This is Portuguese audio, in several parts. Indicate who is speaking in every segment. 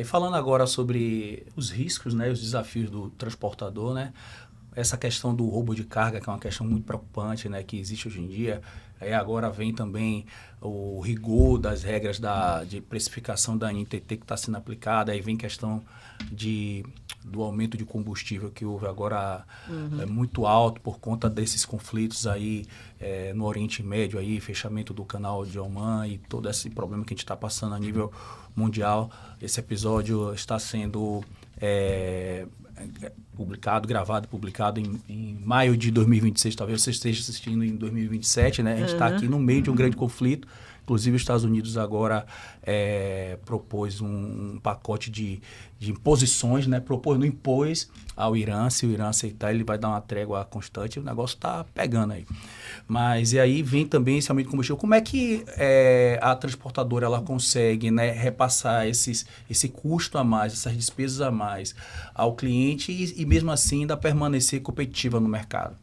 Speaker 1: E falando agora sobre os riscos, né, os desafios do transportador, né, essa questão do roubo de carga, que é uma questão muito preocupante, né, que existe hoje em dia. Aí agora vem também o rigor das regras de precificação da NTT que está sendo aplicada. Aí vem questão do aumento de combustível que houve agora muito alto por conta desses conflitos aí no Oriente Médio, aí, fechamento do canal de Oman e todo esse problema que a gente está passando a nível mundial. Esse episódio está sendo gravado e publicado em maio de 2026, talvez você esteja assistindo em 2027, né? A gente está aqui no meio de um grande conflito. Inclusive, os Estados Unidos agora propôs um pacote de imposições, né? Não impôs ao Irã. Se o Irã aceitar, ele vai dar uma trégua constante. O negócio está pegando aí. Mas e aí vem também esse aumento de combustível. Como é que a transportadora ela consegue, né, repassar esse custo a mais, essas despesas a mais ao cliente e mesmo assim ainda permanecer competitiva no mercado?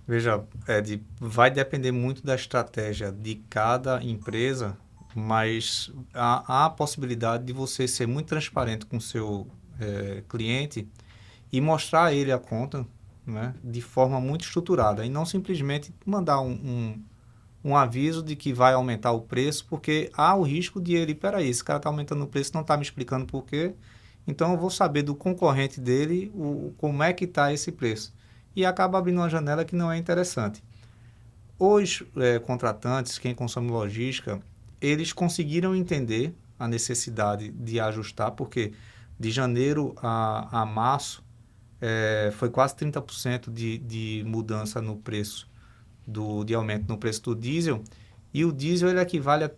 Speaker 2: Veja, Ed, vai depender muito da estratégia de cada empresa, mas há a possibilidade de você ser muito transparente com o seu cliente e mostrar a ele a conta, né, de forma muito estruturada e não simplesmente mandar um aviso de que vai aumentar o preço, porque há o risco de ele, peraí, esse cara está aumentando o preço, não está me explicando por quê, então eu vou saber do concorrente dele como é que está esse preço. E acaba abrindo uma janela que não é interessante. Os contratantes, quem consome logística, eles conseguiram entender a necessidade de ajustar, porque de janeiro a março foi quase 30% de mudança no preço, de aumento no preço do diesel, e o diesel ele equivale a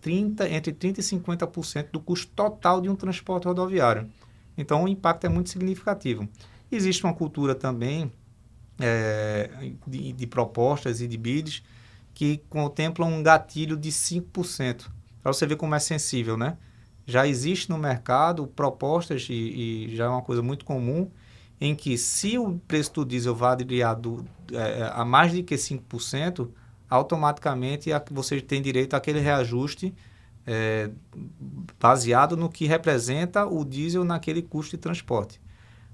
Speaker 2: entre 30% e 50% do custo total de um transporte rodoviário. Então, o impacto é muito significativo. Existe uma cultura também de propostas e de bids que contemplam um gatilho de 5%. Para você ver como é sensível, né? Já existe no mercado propostas, e já é uma coisa muito comum, em que se o preço do diesel variar a mais de que 5%, automaticamente você tem direito àquele reajuste baseado no que representa o diesel naquele custo de transporte.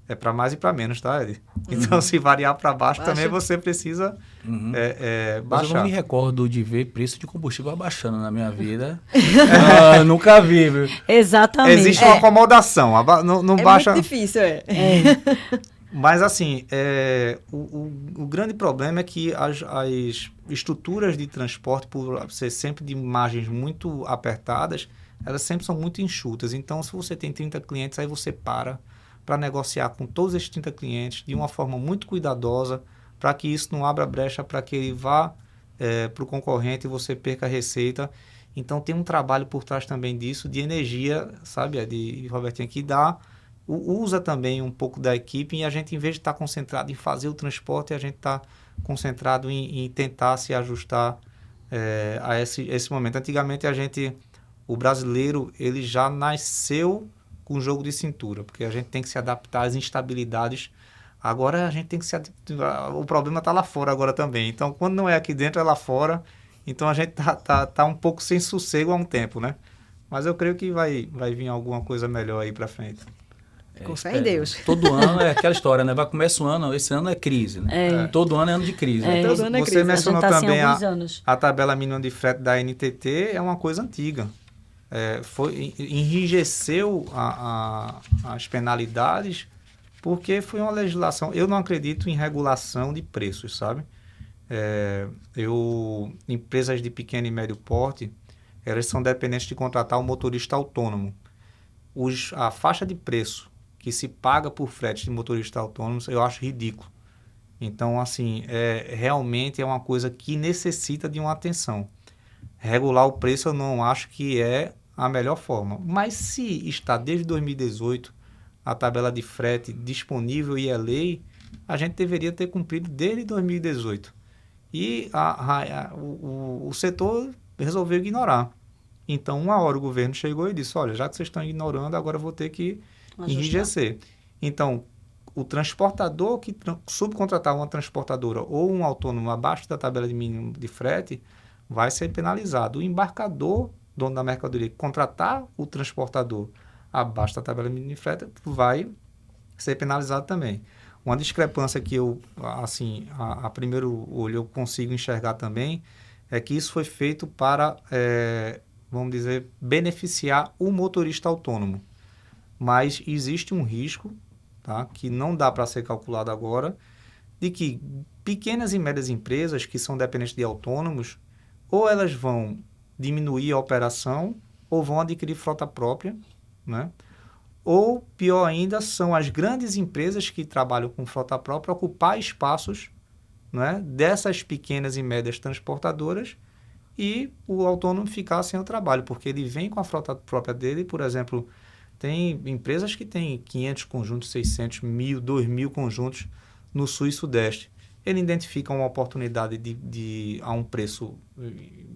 Speaker 2: É para mais e para menos, tá, Ed? Então, se variar para baixo, também você precisa
Speaker 1: Mas eu não me
Speaker 2: baixar.
Speaker 1: recordo de ver preço de combustível abaixando na minha vida. Nunca vi, viu?
Speaker 3: Exatamente.
Speaker 2: Existe uma acomodação, não baixa.
Speaker 4: Muito difícil,
Speaker 2: Mas, assim, o grande problema é que as estruturas de transporte, por ser sempre de margens muito apertadas, elas sempre são muito enxutas. Então, se você tem 30 clientes, aí você para negociar com todos esses 30 clientes de uma forma muito cuidadosa, para que isso não abra brecha para que ele vá para o concorrente e você perca a receita. Então, tem um trabalho por trás também disso, de energia, sabe, de Robertinho, que usa também um pouco da equipe, e a gente, em vez de estar concentrado em fazer o transporte, a gente está concentrado em tentar se ajustar a esse momento. Antigamente, o brasileiro, ele já nasceu com jogo de cintura, porque a gente tem que se adaptar às instabilidades. Agora a gente tem que o problema está lá fora agora também. Então, quando não é aqui dentro, é lá fora. Então, a gente tá um pouco sem sossego há um tempo, né? Mas eu creio que vai vir alguma coisa melhor aí para frente.
Speaker 4: Com fé em Deus.
Speaker 1: Todo ano é aquela história, né? Vai começar o ano, esse ano é crise, né? Todo ano é ano de crise. Né?
Speaker 4: Todo ano é
Speaker 2: Você
Speaker 4: crise.
Speaker 2: mencionou também
Speaker 3: anos.
Speaker 2: a tabela mínima de frete da NTT, é uma coisa antiga. Enrijeceu as penalidades, porque foi uma legislação. Eu não acredito em regulação de preços, sabe? Empresas de pequeno e médio porte, elas são dependentes de contratar um motorista autônomo. A faixa de preço que se paga por frete de motorista autônomo, eu acho ridículo. Então, assim, realmente é uma coisa que necessita de uma atenção. Regular o preço eu não acho que é a melhor forma. Mas se está desde 2018 a tabela de frete disponível e é lei, a gente deveria ter cumprido desde 2018. E o setor resolveu ignorar. Então, uma hora o governo chegou e disse, olha, já que vocês estão ignorando, agora eu vou ter que enrijecer. Então, o transportador que subcontratar uma transportadora ou um autônomo abaixo da tabela de mínimo de frete vai ser penalizado. O embarcador, dono da mercadoria, que contratar o transportador abaixo da tabela mínima de frete, vai ser penalizado também. Uma discrepância que eu, assim, a primeiro olho eu consigo enxergar também é que isso foi feito para, vamos dizer, beneficiar o motorista autônomo. Mas existe um risco, tá, que não dá para ser calculado agora, de que pequenas e médias empresas que são dependentes de autônomos, ou elas vão diminuir a operação, ou vão adquirir frota própria, né? Ou, pior ainda, são as grandes empresas que trabalham com frota própria ocupar espaços, né, dessas pequenas e médias transportadoras e o autônomo ficar sem o trabalho, porque ele vem com a frota própria dele, por exemplo, tem empresas que têm 500 conjuntos, 600, 1.000, 2.000 conjuntos no sul e sudeste. Ele identifica uma oportunidade a um preço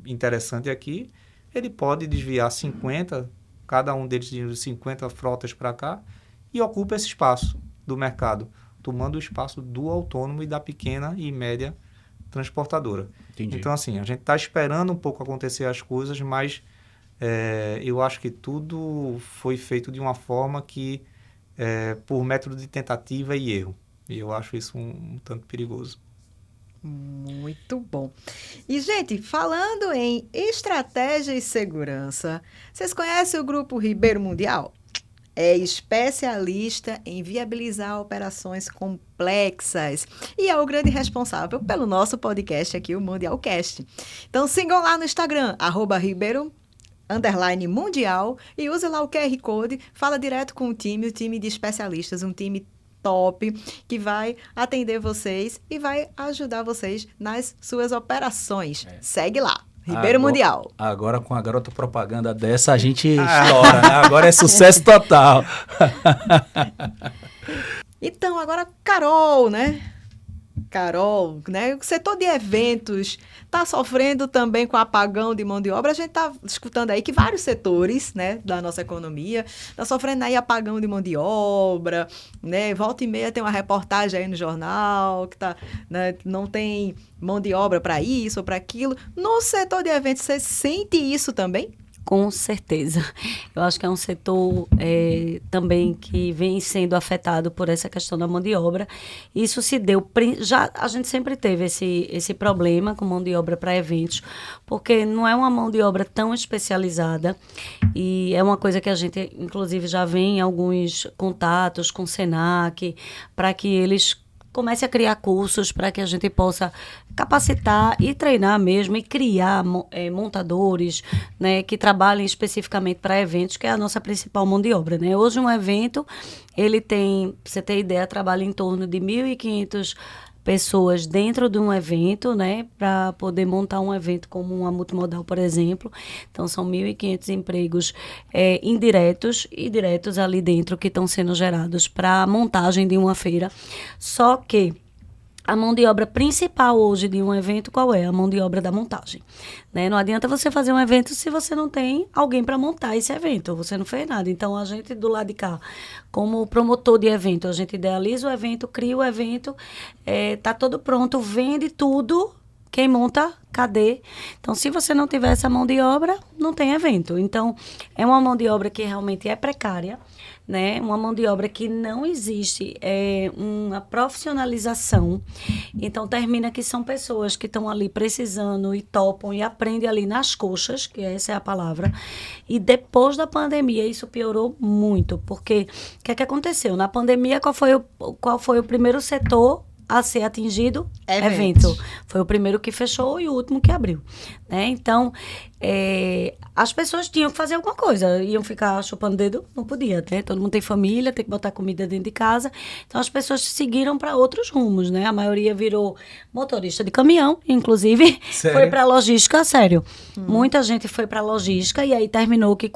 Speaker 2: interessante aqui, ele pode desviar 50, cada um deles de 50 frotas para cá, e ocupa esse espaço do mercado, tomando o espaço do autônomo e da pequena e média transportadora.
Speaker 1: Entendi.
Speaker 2: Então, assim, a gente está esperando um pouco acontecer as coisas, mas eu acho que tudo foi feito de uma forma que, por método de tentativa e erro. E eu acho isso um tanto perigoso.
Speaker 4: Muito bom. E, gente, falando em estratégia e segurança, vocês conhecem o Grupo Ribeiro Mundial? É especialista em viabilizar operações complexas e é o grande responsável pelo nosso podcast aqui, o Mundialcast. Então, sigam lá no Instagram, @Ribeiro_Mundial, e use lá o QR Code, fala direto com o time de especialistas, um time top, que vai atender vocês e vai ajudar vocês nas suas operações. Segue lá, Ribeiro Mundial.
Speaker 1: Agora, com a garota propaganda dessa, a gente estoura, né? Agora é sucesso total.
Speaker 4: Então, agora, Carol, né? O setor de eventos está sofrendo também com apagão de mão de obra. A gente está escutando aí que vários setores, né, da nossa economia estão sofrendo aí apagão de mão de obra, né? Volta e meia tem uma reportagem aí no jornal que tá, né, não tem mão de obra para isso ou para aquilo. No setor de eventos, você sente isso também?
Speaker 3: Com certeza. Eu acho que é um setor também que vem sendo afetado por essa questão da mão de obra. Isso se deu... a gente sempre teve esse problema com mão de obra para eventos, porque não é uma mão de obra tão especializada e é uma coisa que a gente, inclusive, já vem em alguns contatos com o Senac para que eles comece a criar cursos para que a gente possa capacitar e treinar mesmo e criar montadores, né, que trabalhem especificamente para eventos, que é a nossa principal mão de obra, né? Hoje um evento, ele tem, pra você ter ideia, trabalha em torno de 1.500 pessoas dentro de um evento, né, para poder montar um evento como uma multimodal, por exemplo. Então, são 1.500 empregos indiretos e diretos ali dentro que estão sendo gerados para a montagem de uma feira. Só que a mão de obra principal hoje de um evento, qual é? A mão de obra da montagem, né? Não adianta você fazer um evento se você não tem alguém para montar esse evento, você não fez nada. Então, a gente do lado de cá, como promotor de evento, a gente idealiza o evento, cria o evento, tá todo pronto, vende tudo, quem monta, cadê? Então, se você não tiver essa mão de obra, não tem evento. Então, é uma mão de obra que realmente é precária, né? Uma mão de obra que não existe uma profissionalização. Então, termina que são pessoas que estão ali precisando e topam e aprendem ali nas coxas, que essa é a palavra. E depois da pandemia, isso piorou muito, porque o que é que aconteceu? Na pandemia, qual foi o primeiro setor a ser atingido? Evento. Foi o primeiro que fechou e o último que abriu, né? Então, as pessoas tinham que fazer alguma coisa. Iam ficar chupando dedo? Não podia, né? Todo mundo tem família, tem que botar comida dentro de casa. Então, as pessoas seguiram para outros rumos, né? A maioria virou motorista de caminhão, inclusive.
Speaker 1: Sério?
Speaker 3: Foi para logística, sério. Muita gente foi para logística e aí terminou que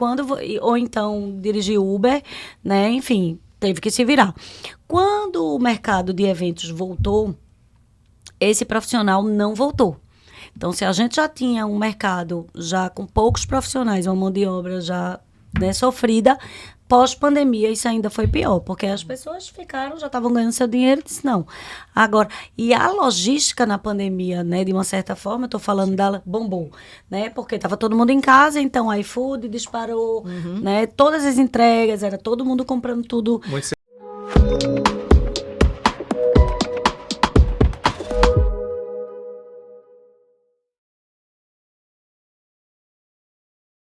Speaker 3: ou então dirigiu Uber, né? Enfim, teve que se virar. Quando o mercado de eventos voltou, esse profissional não voltou. Então, se a gente já tinha um mercado já com poucos profissionais, uma mão de obra já, né, sofrida, Pós-pandemia, isso ainda foi pior, porque as pessoas ficaram, já estavam ganhando seu dinheiro, disse não. Agora, e a logística na pandemia, né, de uma certa forma, eu estou falando dela, bombou, né, porque estava todo mundo em casa, então o iFood disparou, né, todas as entregas, era todo mundo comprando tudo.
Speaker 2: Muito